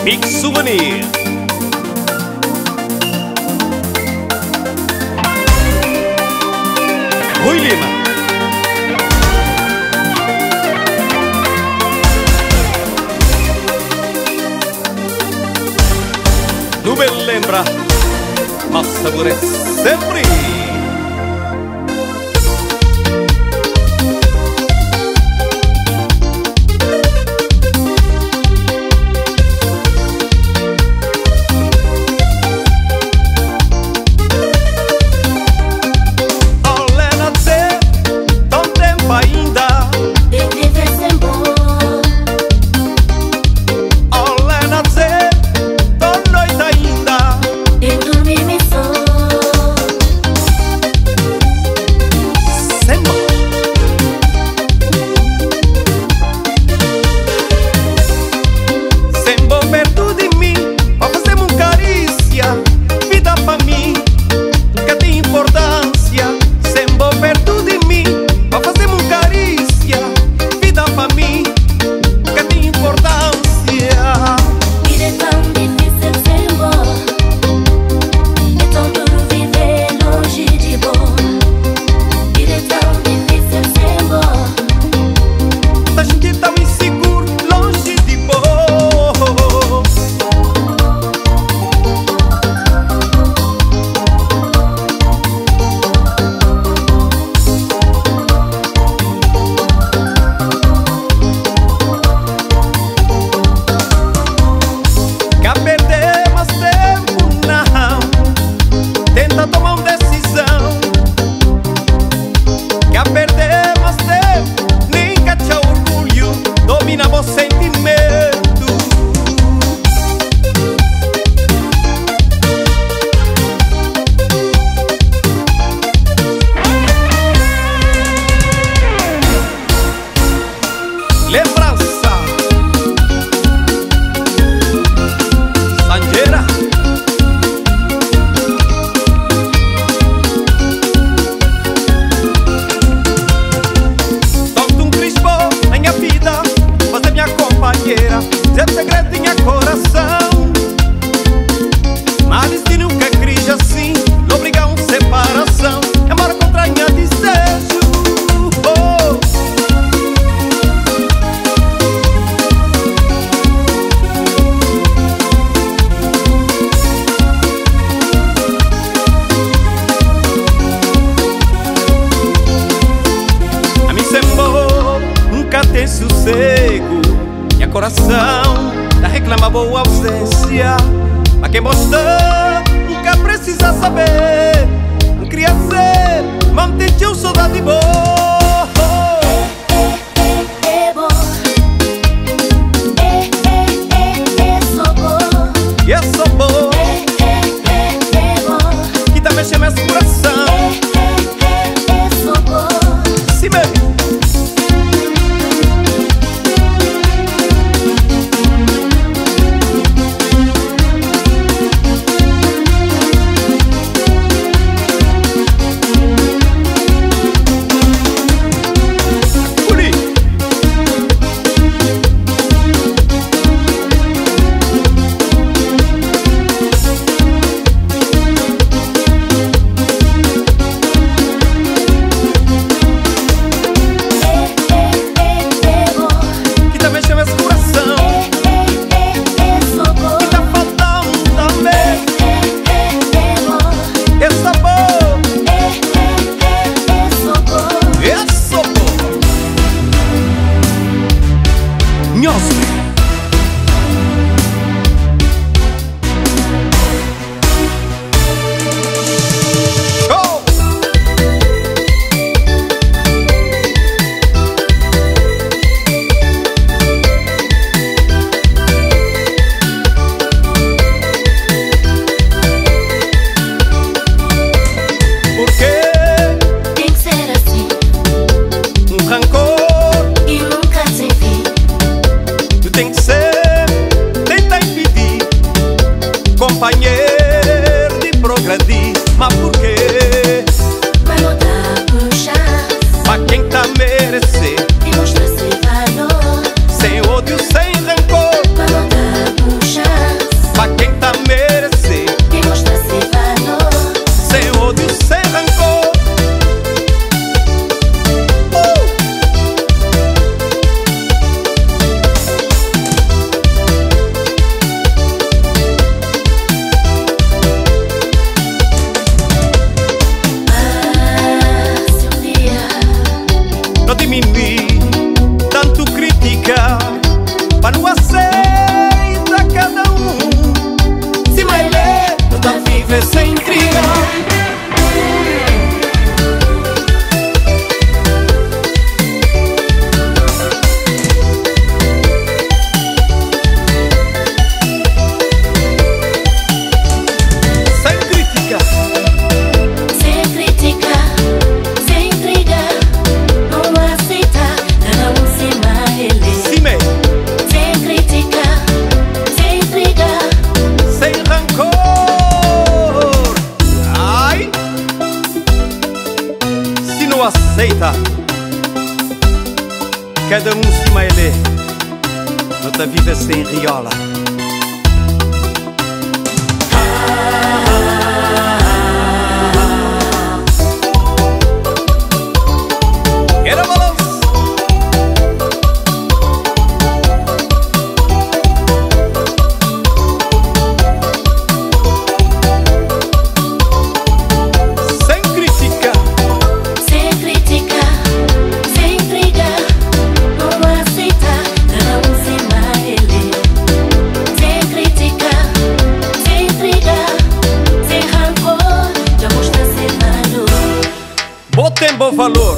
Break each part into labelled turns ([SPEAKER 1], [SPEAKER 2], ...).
[SPEAKER 1] Mix Souvenir. Rui Lima. Não me lembra, mas sabor é sempre. Lembrança Sanjeira. Toco um crispo na minha vida, você é minha companheira, seu segredo em meu coração. Mas destino que crise assim, não obriga a separação. Amor contra minha desejo. Nunca tem sossego, minha coração tá reclama boa ausência. Mas quem mostrou nunca precisa saber. Não queria ser, mantente o saudade boa. Que tá mexendo meu coração. Sim, baby. aceita. Cada um se ele não te vive sem riola. Era balanço. Sem crítica,
[SPEAKER 2] sem briga, não aceita, cada um se ele. Sem crítica, sem briga, sem rancor, já mostra ser valor.
[SPEAKER 1] botem bom valor.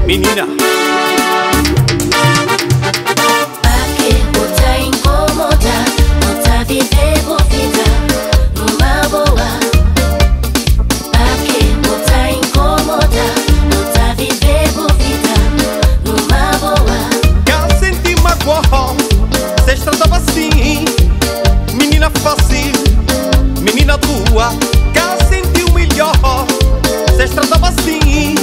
[SPEAKER 1] Menina,
[SPEAKER 2] Pra que bota incomoda, bota viver boa vida, numa boa. Pra que bota incomoda, bota viver boa vida, numa boa.
[SPEAKER 1] cá senti magoa, cês tratava assim. Menina fácil, menina tua, cá senti o melhor, cês tratava assim.